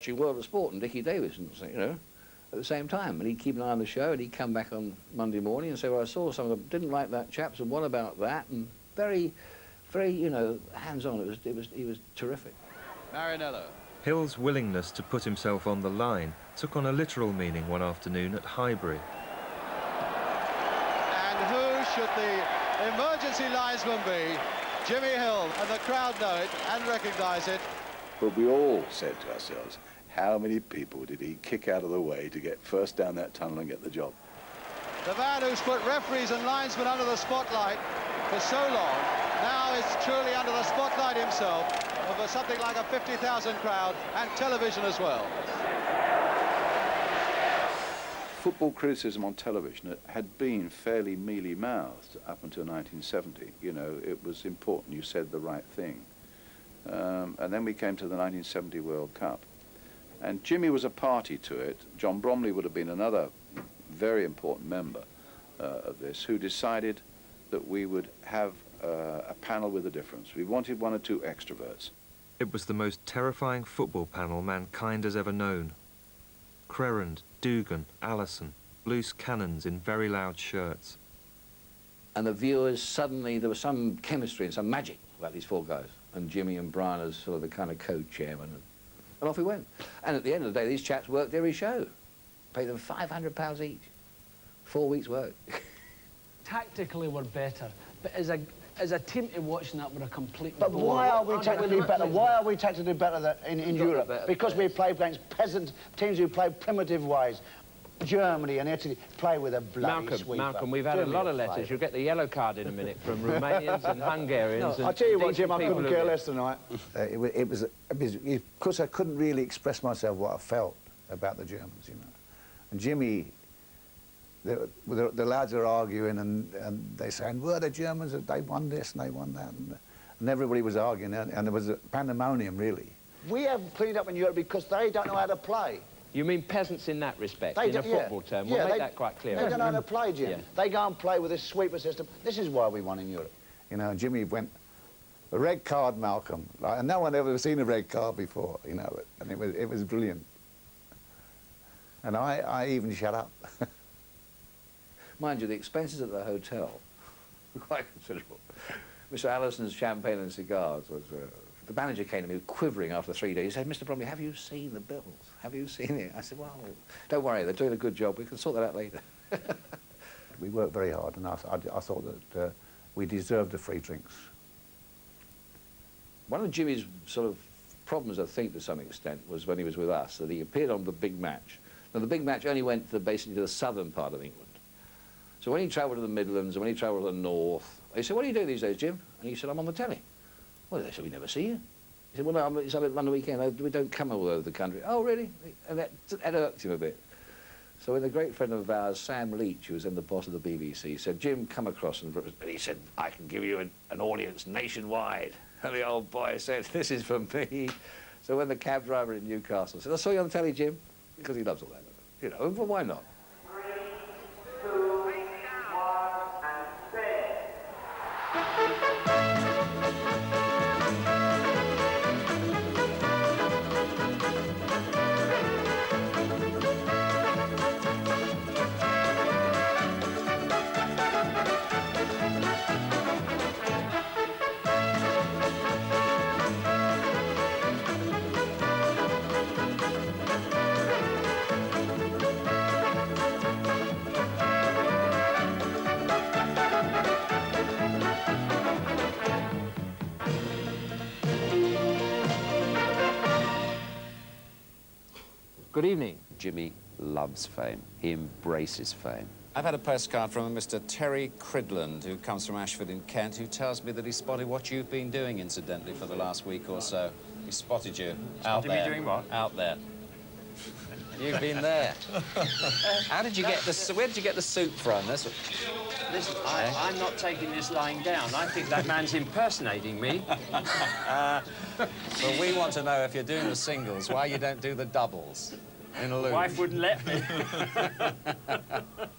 watching World of Sport and Dickie Davis, and, you know, at the same time. And he'd keep an eye on the show, and he'd come back on Monday morning and say, well, I saw some of them, didn't like that chap, so what about that? And very, you know, hands-on. He was terrific. Marinello. Hill's willingness to put himself on the line took on a literal meaning one afternoon at Highbury. And who should the emergency linesman be? Jimmy Hill, and the crowd know it and recognise it. But we all said to ourselves, how many people did he kick out of the way to get first down that tunnel and get the job? The man who's put referees and linesmen under the spotlight for so long, now is truly under the spotlight himself of something like a 50,000 crowd and television as well. Football criticism on television had been fairly mealy-mouthed up until 1970. You know, it was important, you said the right thing. And then we came to the 1970 World Cup. And Jimmy was a party to it. John Bromley would have been another very important member of this, who decided that we would have a panel with a difference. We wanted one or two extroverts. It was the most terrifying football panel mankind has ever known. Crerand, Dugan, Allison, loose cannons in very loud shirts. And the viewers, suddenly, there was some chemistry and some magic about these four guys. And Jimmy and Brian as sort of the kind of co-chairman. And off we went. And at the end of the day, these chaps worked every show. Paid them £500 each. 4 weeks' work. Tactically, we're better. But as a team to watching that, we're a complete... But why are we tactically better? Why are we tactically better in Europe? Because we play against peasant teams who play primitive ways. Germany and Italy play with a bloody sweeper. Malcolm, we've had a lot of letters. You'll get the yellow card in a minute from Romanians and Hungarians. No, I'll tell you what, Jim, I couldn't care less tonight. Because I couldn't really express myself what I felt about the Germans, you know. And Jimmy, the lads are arguing and they're saying, well, the Germans, they won this and they won that. And everybody was arguing, and there was a pandemonium, really. We haven't cleaned up in Europe because they don't know how to play. You mean peasants in that respect, in a football term? We'll make that quite clear. They don't know how to play, Jim. Yeah. They go and play with this sweeper system. This is why we won in Europe. You know, Jimmy went, a red card, Malcolm. Like, and no one ever seen a red card before, you know, and it was brilliant. And I even shut up. Mind you, the expenses at the hotel were quite considerable. Mr. Allison's champagne and cigars was... the manager came to me quivering after 3 days. He said, Mr. Bromley, have you seen the bills? Have you seen it? I said, well, don't worry, they're doing a good job. We can sort that out later. We worked very hard, and I thought that we deserved the free drinks. One of Jimmy's sort of problems, I think, to some extent, was when he was with us, that he appeared on the big match. Now, the big match only went basically to the southern part of England. So when he travelled to the Midlands, and when he travelled to the north, they said, what do you do these days, Jim? And he said, I'm on the telly. Well, they said, we never see you. He said, well, no, it's on London weekend. We don't come all over the country. Oh, really? And that irked him a bit. So when a great friend of ours, Sam Leach, who was then the boss of the BBC, said, Jim, come across. And he said, I can give you an audience nationwide. And the old boy said, this is for me. So when the cab driver in Newcastle said, I saw you on the telly, Jim, because he loves all that. You know, and why not? Good evening. Jimmy loves fame. He embraces fame. I've had a postcard from a Mr. Terry Cridland, who comes from Ashford in Kent, who tells me that he spotted what you've been doing, incidentally, for the last week or so. He spotted you out there. Spotted me doing what? Out there. You've been there. How did you get the... Where did you get the soup from? That's what... Listen, I'm not taking this lying down. I think that man's impersonating me. But we want to know, if you're doing the singles, why you don't do the doubles in a loop. Wife wouldn't let me.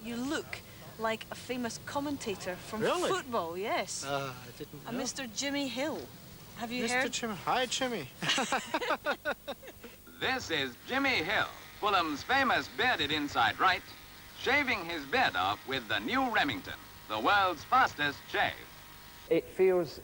You look like a famous commentator from football, yes. I didn't know. Mr. Jimmy Hill. Have you heard? Mr. Jimmy. Hi, Jimmy. This is Jimmy Hill, Fulham's famous bearded inside right, shaving his beard off with the new Remington, the world's fastest shave. It feels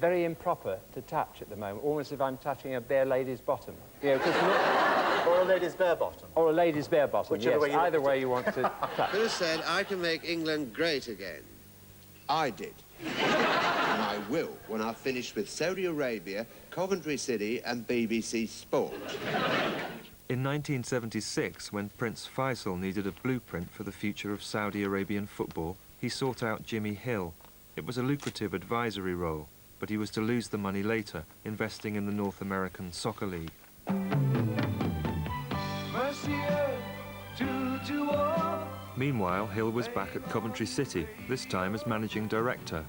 very improper to touch at the moment, almost as if I'm touching a bare lady's bottom. You know, or a lady's bare bottom. Or a lady's bare bottom, Whichever yes. way you Either way you want to touch. Who said I can make England great again? I did. And I will when I've finished with Saudi Arabia, Coventry City and BBC Sport. In 1976, when Prince Faisal needed a blueprint for the future of Saudi Arabian football, he sought out Jimmy Hill. It was a lucrative advisory role, but he was to lose the money later, investing in the North American Soccer League. Meanwhile, Hill was back at Coventry City, this time as managing director.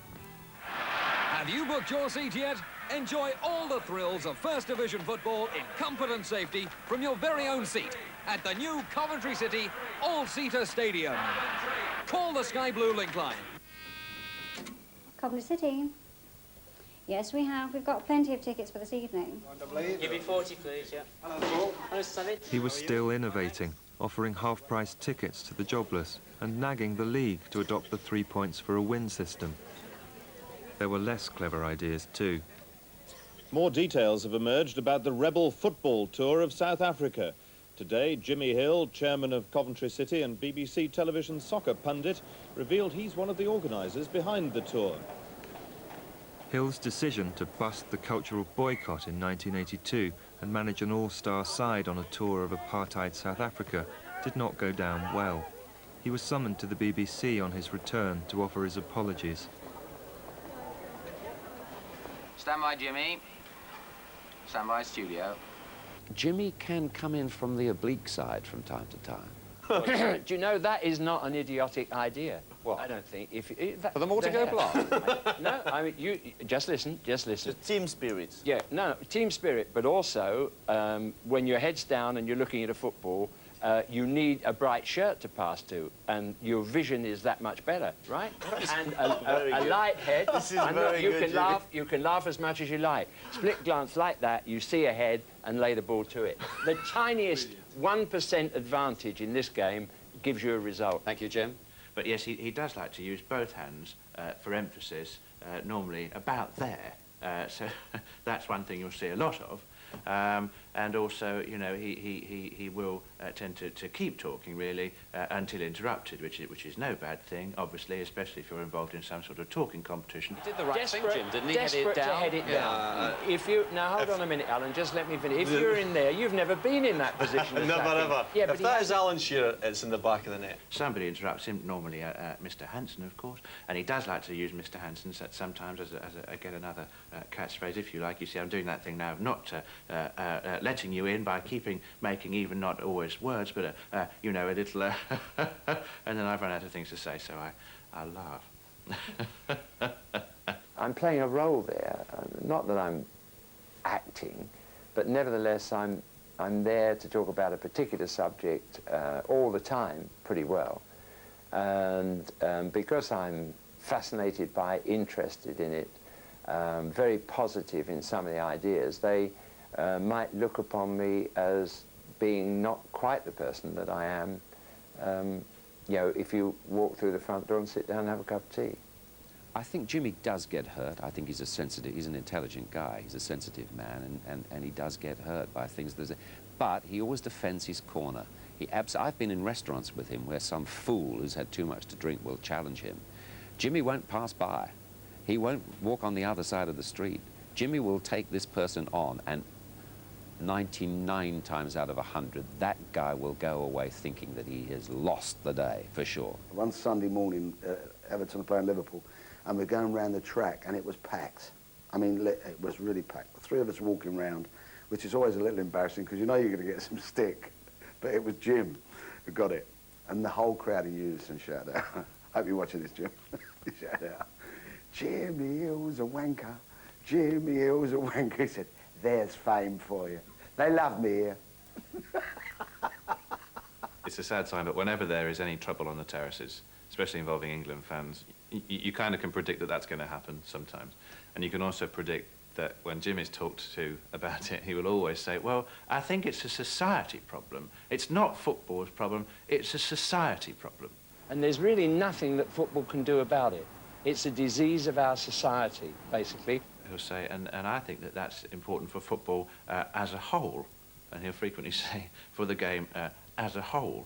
Have you booked your seat yet? Enjoy all the thrills of First Division football in comfort and safety from your very own seat at the new Coventry City All-Seater Stadium. Call the Sky Blue Link line. Coventry City. Yes, we have. We've got plenty of tickets for this evening. Give me 40, please, yeah. Hello, He was still innovating, offering half-price tickets to the jobless and nagging the league to adopt the 3 points for a win system. There were less clever ideas too. More details have emerged about the Rebel Football Tour of South Africa. Today, Jimmy Hill, chairman of Coventry City and BBC television soccer pundit, revealed he's one of the organisers behind the tour. Hill's decision to bust the cultural boycott in 1982 and manage an all-star side on a tour of apartheid South Africa did not go down well. He was summoned to the BBC on his return to offer his apologies. Stand by, Jimmy. Stand by, studio. Jimmy can come in from the oblique side from time to time. Do you know, that is not an idiotic idea. What? I don't think. For them all to go blind? No, I mean, you just listen, just listen. The team spirit. Yeah, no, team spirit, but also when your head's down and you're looking at a football, you need a bright shirt to pass to, and your vision is that much better, right? And a light head. This is and very you good, can laugh. You can laugh as much as you like. Split glance like that, you see a head and lay the ball to it. The tiniest 1% advantage in this game gives you a result. Thank you, Jim. But yes, he does like to use both hands for emphasis, normally about there. So that's one thing you'll see a lot of. And also, you know, he will tend to keep talking, really, until interrupted, which is no bad thing, obviously, especially if you're involved in some sort of talking competition. He did the right thing, Jim, didn't he? Desperate to head it down. If you... Now, hold on a minute, Alan, just let me finish. If you're in there, you've never been in that position. Never, ever. Yeah, if that is Alan Shearer, it's in the back of the net. Somebody interrupts him, normally Mr. Hansen, of course, and he does like to use Mr. Hansen sometimes as again, another catchphrase, if you like. You see, I'm doing that thing now of not letting you in by making even not always words, but, you know, a little... and then I've run out of things to say, so I'll laugh. I'm playing a role there. Not that I'm acting, but nevertheless I'm there to talk about a particular subject all the time, pretty well. And because I'm fascinated by, interested in it, very positive in some of the ideas, they might look upon me as being not quite the person that I am, you know, if you walk through the front door and sit down and have a cup of tea. I think Jimmy does get hurt. I think he's he's an intelligent guy. He's a sensitive man, and he does get hurt by things. But he always defends his corner. I've been in restaurants with him where some fool who's had too much to drink will challenge him. Jimmy won't pass by. He won't walk on the other side of the street. Jimmy will take this person on, and 99 times out of 100, that guy will go away thinking that he has lost the day, for sure. One Sunday morning, Everton were playing Liverpool, and we're going round the track, and it was packed. I mean, it was really packed. The three of us walking round, which is always a little embarrassing, because you know you're going to get some stick. But it was Jim who got it. And the whole crowd in unison shouted out. I hope you're watching this, Jim. He shouted out, "Jimmy Hill's a wanker. Jimmy Hill's a wanker." He said, "There's fame for you. They love me here." It's a sad sign, but whenever there is any trouble on the terraces, especially involving England fans, you kind of can predict that that's going to happen sometimes. And you can also predict that when Jim is talked to about it, he will always say, well, I think it's a society problem. It's not football's problem, it's a society problem. And there's really nothing that football can do about it. It's a disease of our society, basically. He'll say, and I think that that's important for football as a whole. And he'll frequently say, for the game as a whole.